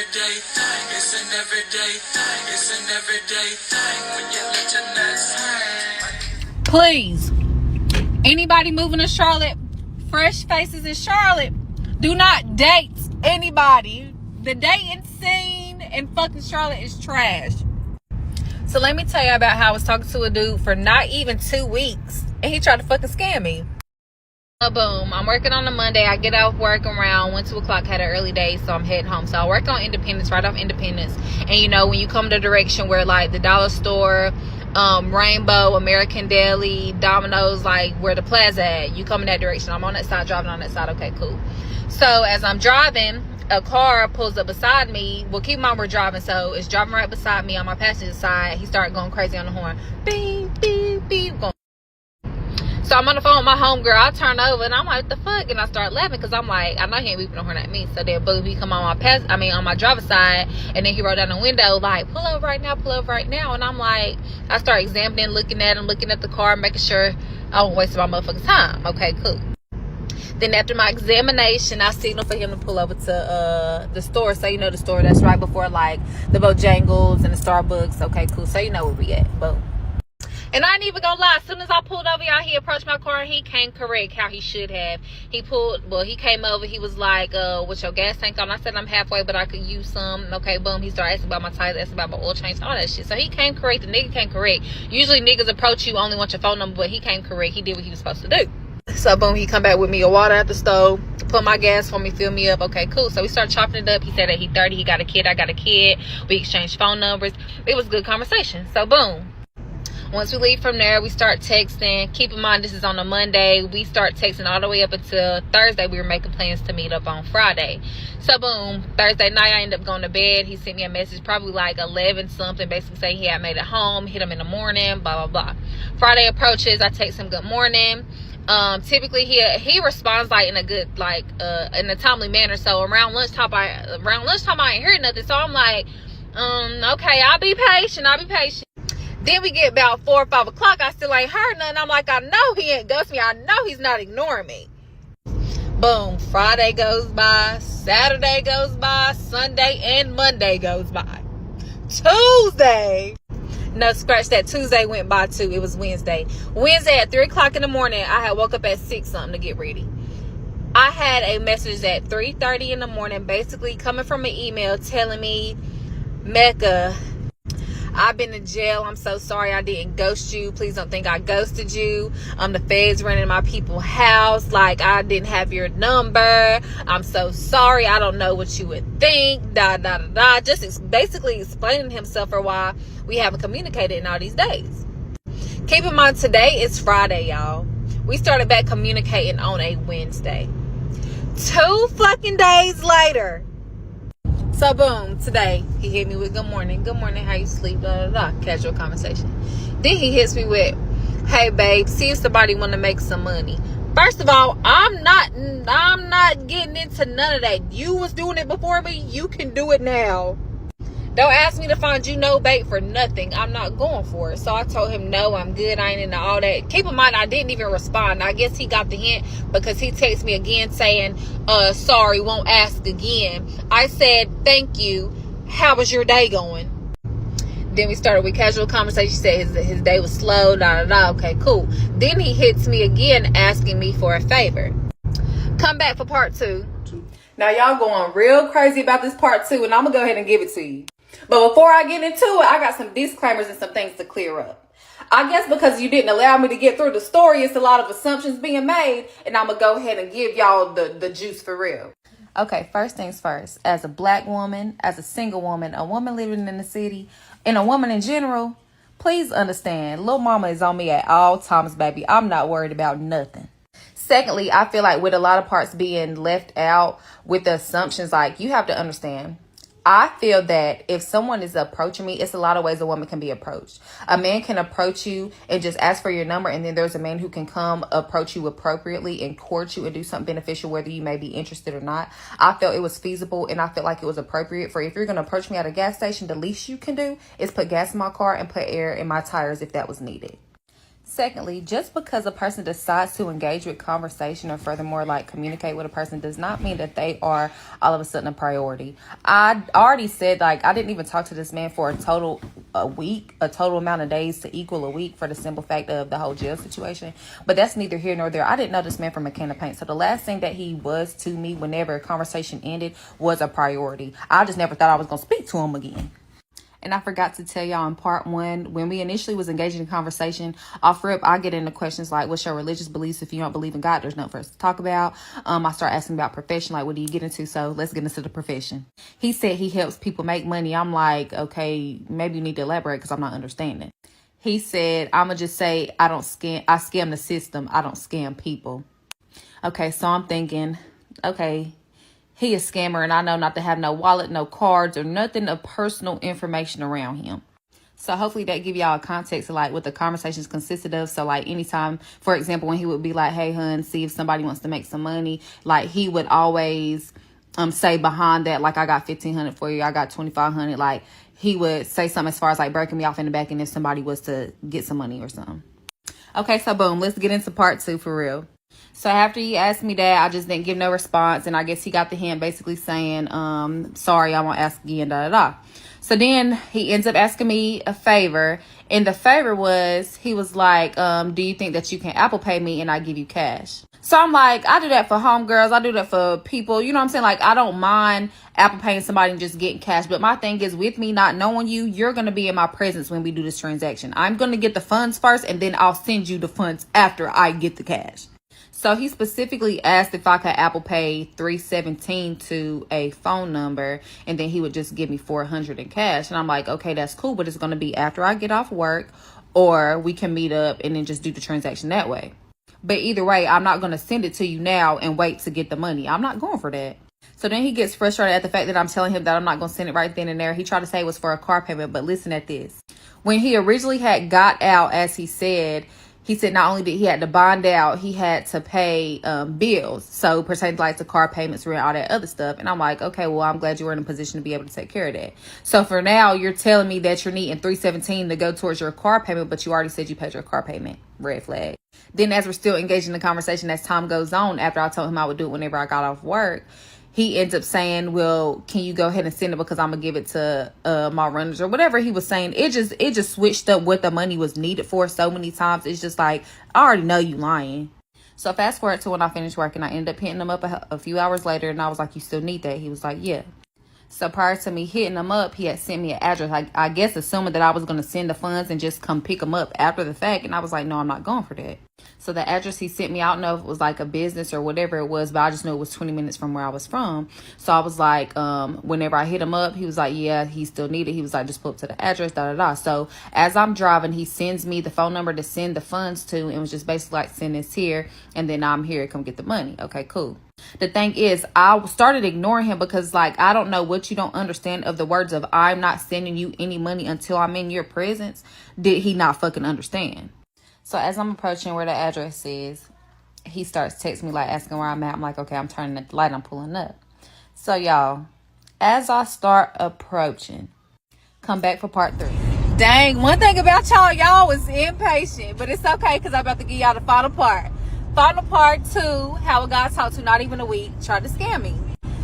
everyday thing. It's an everyday thing. It's an everyday thing when you let your nuts hang. Please, anybody moving to Charlotte, fresh faces in Charlotte, do not date anybody. The dating scene in fucking Charlotte is trash. So let me tell you about how I was talking to a dude for not even 2 weeks, and he tried to fucking scam me. Boom, I'm working on a Monday. I get off work around 1, 2 o'clock, had an early day, so I'm heading home. So I work on Independence, right off Independence. And you know, when you come the direction where like the dollar store, Rainbow, American Deli, Domino's, like where the plaza at, you come in that direction. I'm on that side, driving on that side. Okay, cool. So as I'm driving, a car pulls up beside me. Well, keep in mind we're driving, so it's driving right beside me on my passenger side. He started going crazy on the horn. Beep, beep, beep, going. So I'm on the phone with my homegirl. I turn over and I'm like, what the fuck? And I start laughing because I'm like, I know he ain't beeping no horn at me. So then boom, he come on my driver's side, and then he rolled down the window like, pull over right now, pull over right now. And I'm like, I start examining, looking at him, looking at the car, making sure I don't waste my motherfucking time. Okay, cool. Then after my examination, I signal for him to pull over to the store. So you know the store that's right before like the Bojangles and the Starbucks. Okay, cool. So you know where we at. Boom. And I ain't even gonna lie, as soon as I pulled over, y'all, he approached my car and he came correct how he should have. He came over, he was like, what's your gas tank on? I said, I'm halfway, but I could use some. Okay, boom. He started asking about my tires, asking about my oil change, all that shit. So he came correct. The nigga came correct. Usually niggas approach you, only want your phone number, but he came correct. He did what he was supposed to do. So boom, he come back with me a water at the stove, put my gas for me, fill me up. Okay, cool. So we started chopping it up. He said that he 30, he got a kid, I got a kid. We exchanged phone numbers. It was a good conversation. So boom. Once we leave from there, we start texting. Keep in mind, this is on a Monday. We start texting all the way up until Thursday. We were making plans to meet up on Friday. So, boom, Thursday night, I ended up going to bed. He sent me a message probably like 11 something, basically saying he had made it home, hit him in the morning, blah, blah, blah. Friday approaches. I text him good morning. Typically, he responds like in a good, like, in a timely manner. So, around lunchtime, I ain't heard nothing. So, I'm like, okay, I'll be patient. Then we get about 4 or 5 o'clock. I still ain't heard nothing. I'm like, I know he ain't ghosting me. I know he's not ignoring me. Boom. Friday goes by. Saturday goes by. Sunday and Monday goes by. Tuesday. No, scratch that. Tuesday went by too. It was Wednesday. Wednesday at 3 o'clock in the morning. I had woke up at 6 something to get ready. I had a message at 3:30 in the morning, basically coming from an email telling me, Mecca, I've been in jail. I'm so sorry I didn't ghost you. Please don't think I ghosted you. The feds ran in my people's house. Like, I didn't have your number. I'm so sorry. I don't know what you would think. Just basically explaining himself for why we haven't communicated in all these days. Keep in mind, today is Friday, y'all. We started back communicating on a Wednesday. 2 fucking days later. So boom, today he hit me with good morning, how you sleep, blah, blah, blah, casual conversation. Then he hits me with, hey babe, see if somebody want to make some money. First of all, I'm not getting into none of that. You was doing it before me, you can do it now. Don't ask me to find you no bait for nothing. I'm not going for it. So I told him, no, I'm good. I ain't into all that. Keep in mind, I didn't even respond. I guess he got the hint because he texted me again saying, sorry, won't ask again. I said, thank you. How was your day going? Then we started with casual conversation. He said his day was slow, Okay, cool. Then he hits me again asking me for a favor. Come back for part 2. Now, y'all going real crazy about this part 2, and I'm going to go ahead and give it to you. But before I get into it, I got some disclaimers and some things to clear up. I guess because you didn't allow me to get through the story, it's a lot of assumptions being made, and I'm going to go ahead and give y'all the juice for real. Okay, first things first. As a black woman, as a single woman, a woman living in the city, and a woman in general, please understand, Lil Mama is on me at all times, baby. I'm not worried about nothing. Secondly, I feel like with a lot of parts being left out with the assumptions, like, you have to understand, I feel that if someone is approaching me, it's a lot of ways a woman can be approached. A man can approach you and just ask for your number, and then there's a man who can come approach you appropriately and court you and do something beneficial, whether you may be interested or not. I felt it was feasible, and I felt like it was appropriate for, if you're going to approach me at a gas station, the least you can do is put gas in my car and put air in my tires if that was needed. Secondly, just because a person decides to engage with conversation or furthermore like communicate with a person does not mean that they are all of a sudden a priority. I already said like I didn't even talk to this man for a total amount of days to equal a week for the simple fact of the whole jail situation. But that's neither here nor there. I didn't know this man from a can of paint. So the last thing that he was to me whenever a conversation ended was a priority. I just never thought I was going to speak to him again. And I forgot to tell y'all in part one, when we initially was engaging in conversation, off rip, I get into questions like, what's your religious beliefs? If you don't believe in God, there's nothing for us to talk about. I start asking about profession, like, what do you get into? So let's get into the profession. He said he helps people make money. I'm like, okay, maybe you need to elaborate because I'm not understanding. He said, I'm going to just say, I scam the system. I don't scam people. Okay, so I'm thinking, okay, he a scammer, and I know not to have no wallet, no cards, or nothing of personal information around him. So hopefully that give y'all a context of like what the conversations consisted of. So like anytime, for example, when he would be like, hey, hun, see if somebody wants to make some money, like he would always say behind that, like, I got $1,500 for you, I got $2,500. Like he would say something as far as like breaking me off in the back and if somebody was to get some money or something. Okay, so boom, let's get into part two for real. So after he asked me that, I just didn't give no response. And I guess he got the hint basically saying, sorry, I won't ask again, da, da, da. So then he ends up asking me a favor. And the favor was, he was like, do you think that you can Apple Pay me and I give you cash? So I'm like, I do that for homegirls. I do that for people. You know what I'm saying? Like, I don't mind Apple paying somebody and just getting cash. But my thing is, with me not knowing you, you're going to be in my presence when we do this transaction. I'm going to get the funds first, and then I'll send you the funds after I get the cash. So he specifically asked if I could Apple Pay $317 to a phone number, and then he would just give me $400 in cash. And I'm like, okay, that's cool, but it's going to be after I get off work, or we can meet up and then just do the transaction that way. But either way, I'm not going to send it to you now and wait to get the money. I'm not going for that. So then he gets frustrated at the fact that I'm telling him that I'm not going to send it right then and there. He tried to say it was for a car payment, but listen at this. When he originally had got out, as he said not only did he had to bond out, he had to pay bills. So pertaining to like the car payments, rent, all that other stuff. And I'm like, okay, well, I'm glad you were in a position to be able to take care of that. So for now, you're telling me that you're needing $317 to go towards your car payment, but you already said you paid your car payment. Red flag. Then as we're still engaged in the conversation, as time goes on, after I told him I would do it whenever I got off work, he ends up saying, well, can you go ahead and send it because I'm going to give it to my runners or whatever he was saying. It just switched up what the money was needed for so many times. It's just like, I already know you lying. So fast forward to when I finished working, I ended up hitting him up a few hours later, and I was like, you still need that? He was like, yeah. So prior to me hitting him up, he had sent me an address. I guess assuming that I was going to send the funds and just come pick them up after the fact. And I was like, no, I'm not going for that. So the address he sent me, I don't know if it was like a business or whatever it was, but I just knew it was 20 minutes from where I was from. So I was like, whenever I hit him up, he was like, yeah, he still needed. He was like, just pull up to the address, da, da, da. So as I'm driving, he sends me the phone number to send the funds to, and was just basically like, send this here, and then I'm here, come get the money. Okay, cool. The thing is, I started ignoring him because, like, I don't know what you don't understand of the words of I'm not sending you any money until I'm in your presence. Did he not fucking understand? So as I'm approaching where the address is, he starts texting me, like, asking where I'm at. I'm like, okay, I'm turning the light, I'm pulling up. So, y'all, as I start approaching, come back for part 3. Dang, one thing about y'all was impatient, but it's okay because I'm about to give y'all the final part. Final part 2, how a guy talked to not even a week tried to scam me.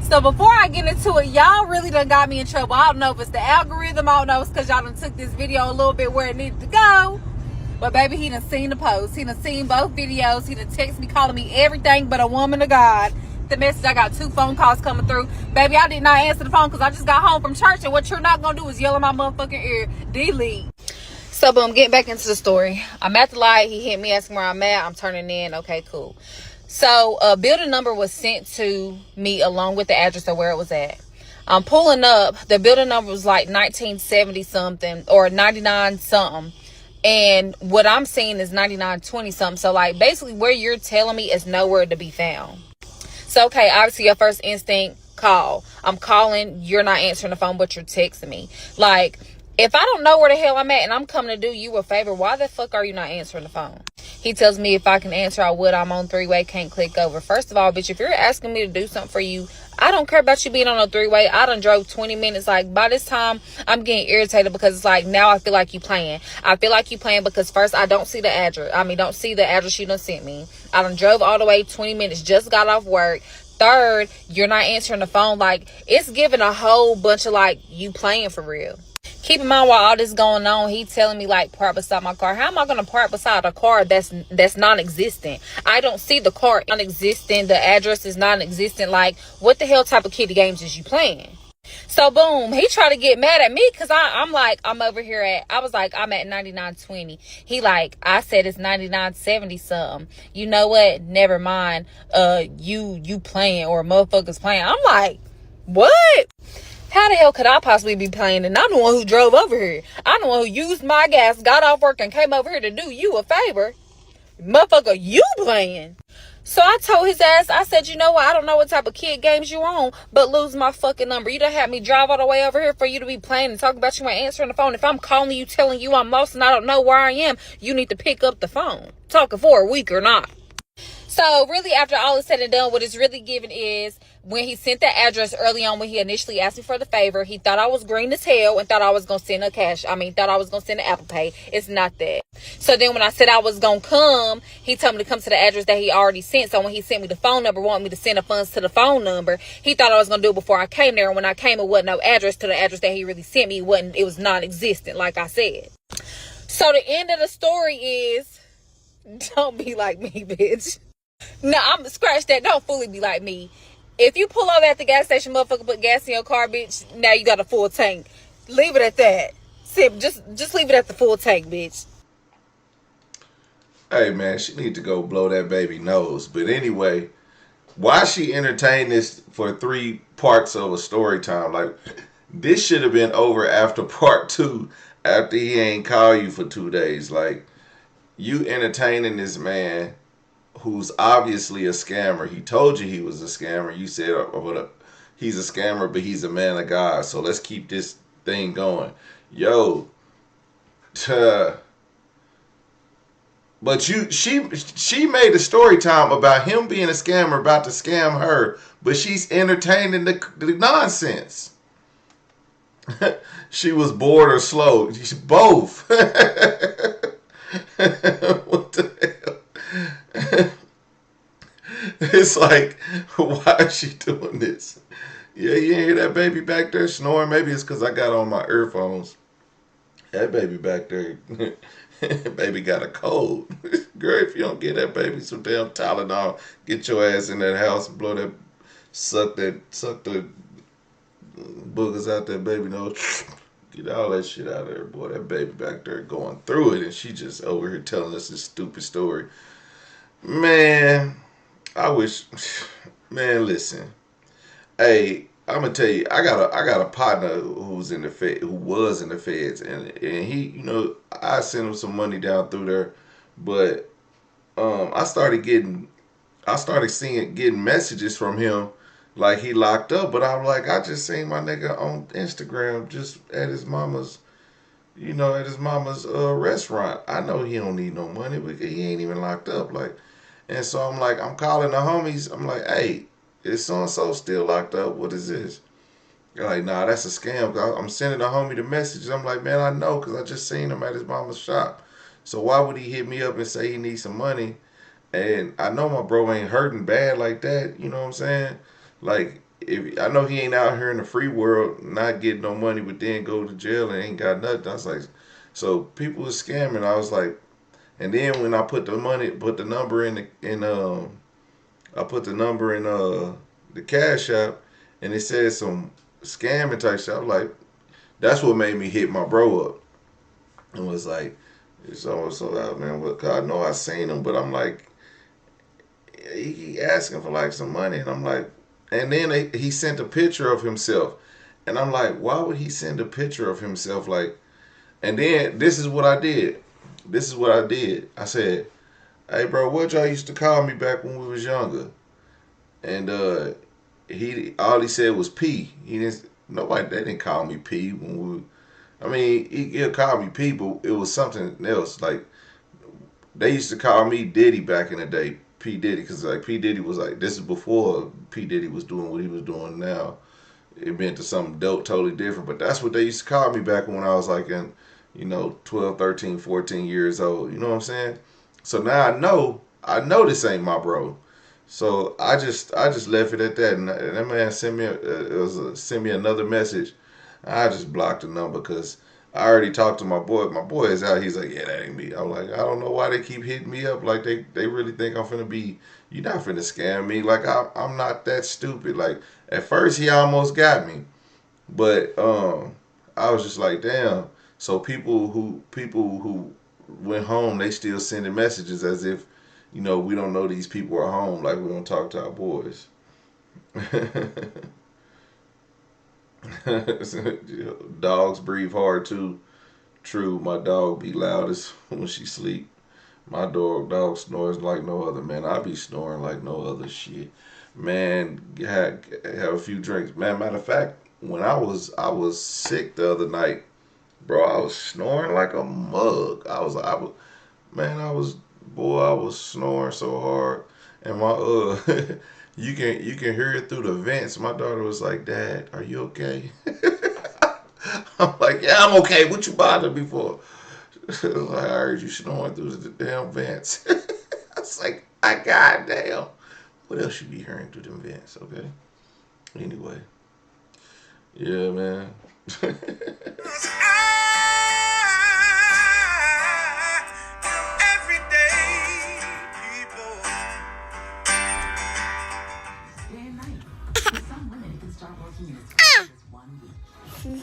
So before I get into it, y'all really done got me in trouble. I don't know if it's the algorithm. I don't know if it's because y'all done took this video a little bit where it needed to go. But baby, he done seen the post. He done seen both videos. He done text me, calling me everything but a woman of God. The message, I got 2 phone calls coming through. Baby, I did not answer the phone because I just got home from church. And what you're not going to do is yell in my motherfucking ear. Delete. So boom, getting back into the story. I'm at the light. He hit me, asking where I'm at. I'm turning in. Okay, cool. So a building number was sent to me along with the address of where it was at. I'm pulling up. The building number was like 1970 something or 99 something. And what I'm seeing is 9920 something. So like basically where you're telling me is nowhere to be found. So okay, obviously your first instinct, call. I'm calling. You're not answering the phone, but you're texting me. Like, If I don't know where the hell I'm at and I'm coming to do you a favor, why the fuck are you not answering the phone? He tells me if I can answer, I would. I'm on three-way, can't click over. First of all, bitch, if you're asking me to do something for you, I don't care about you being on a three-way. I done drove 20 minutes. Like, by this time, I'm getting irritated because it's like, now I feel like you playing. I feel like you playing because first, I don't see the address. Don't see the address you done sent me. I done drove all the way 20 minutes, just got off work. Third, you're not answering the phone. Like, it's giving a whole bunch of, like, you playing for real. Keep in mind, while all this going on, he telling me, like, park beside my car. How am I going to park beside a car that's non-existent? I don't see the car non-existent. The address is non-existent. Like, what the hell type of kiddie games is you playing? So, boom, he tried to get mad at me because I'm like, I'm over here at, I was like, I'm at 99.20. He like, I said it's 99.70 something. You know what? Never mind. You playing or motherfuckers playing. I'm like, what? How the hell could I possibly be playing? And I'm the one who drove over here. I'm the one who used my gas, got off work, and came over here to do you a favor. Motherfucker, you playing. So I told his ass, I said, you know what? I don't know what type of kid games you on, but lose my fucking number. You done had me drive all the way over here for you to be playing and talk about you ain't answering the phone. If I'm calling you, telling you I'm lost and I don't know where I am, you need to pick up the phone. Talking for a week or not. So really, after all is said and done, what it's really giving is when he sent the address early on, when he initially asked me for the favor, he thought I was green as hell and thought I was going to send thought I was going to send an Apple Pay. It's not that. So then when I said I was going to come, he told me to come to the address that he already sent. So when he sent me the phone number, wanted me to send the funds to the phone number, he thought I was going to do it before I came there. And when I came, it wasn't no address to the address that he really sent me. It was non-existent, like I said. So the end of the story is, don't be like me, bitch. No, I'm scratch that. Don't fully be like me. If you pull over at the gas station, motherfucker, put gas in your car, bitch, now you got a full tank. Leave it at that. Just leave it at the full tank, bitch. Hey, man, she need to go blow that baby nose. But anyway, why she entertained this for 3 parts of a story time? Like, this should have been over after part 2, after he ain't call you for 2 days. Like, you entertaining this man who's obviously a scammer. He told you he was a scammer. You said he's a scammer, but he's a man of God. So let's keep this thing going. Yo, but she made a story time about him being a scammer, about to scam her, but she's entertaining the nonsense. She was bored or slow. Both. What the hell? It's like, why is she doing this? Yeah, you ain't hear that baby back there snoring? Maybe it's because I got on my earphones. That baby back there, baby got a cold. Girl, if you don't get that baby some damn Tylenol, get your ass in that house and blow that, suck the boogers out that baby nose. Get all that shit out of there, boy. That baby back there going through it, and she just over here telling us this stupid story. Man, I wish. Man, listen. Hey, I'm gonna tell you, I got a partner who was in the feds, and he, I sent him some money down through there, but I started getting messages from him like he locked up, but I'm like, I just seen my nigga on Instagram just at his mama's, restaurant. I know he don't need no money, but he ain't even locked up, like, and so I'm like, I'm calling the homies. I'm like, hey, is so-and-so still locked up? What is this? They're like, nah, that's a scam. I'm sending the homie the messages. I'm like, man, I know, because I just seen him at his mama's shop. So why would he hit me up and say he needs some money? And I know my bro ain't hurting bad like that. You know what I'm saying? Like, I know he ain't out here in the free world not getting no money, but then go to jail and ain't got nothing. I was like, so people are scamming. I was like, and then when I put the number in the Cashapp, and it said some scamming type shit. I was like, that's what made me hit my bro up, and was like, so man, what? Cause I know I seen him, but I'm like, he asking for like some money, and I'm like, and then he sent a picture of himself, and I'm like, why would he send a picture of himself? Like, and then this is what I did. I said, hey bro, what y'all used to call me back when we was younger? And all he said was P. They didn't call me P when I mean, he'll call me people. It was something else. Like they used to call me Diddy back in the day, P Diddy, because like P Diddy was like this is before P Diddy was doing what he was doing now. It meant to something dope, totally different. But that's what they used to call me back when I was like in, 12, 13, 14 years old. You know what I'm saying? So now I know this ain't my bro. So I just left it at that. And that man sent me another message. I just blocked the number because I already talked to my boy. My boy is out. He's like, yeah, that ain't me. I'm like, I don't know why they keep hitting me up. Like they really think I'm finna be. You're not finna scam me. Like I'm not that stupid. Like at first he almost got me, but I was just like, damn. So people who went home, they still sending messages as if, we don't know these people are home. Like we don't talk to our boys. Dogs breathe hard too. True, my dog be loudest when she sleep. My dog snores like no other, man. I be snoring like no other shit. Man, have a few drinks. Man, matter of fact, when I was sick the other night, bro, I was snoring like a mug. I was boy, I was snoring so hard. And my you can hear it through the vents. My daughter was like, "Dad, are you okay?" I'm like, "Yeah, I'm okay. What you bothering me for?" Like, I heard you snoring through the damn vents. I was like, I goddamn. What else you be hearing through them vents? Okay. Anyway, yeah, man. Everyday people. Day and night. For some women, it can start working in as fast as 1 week.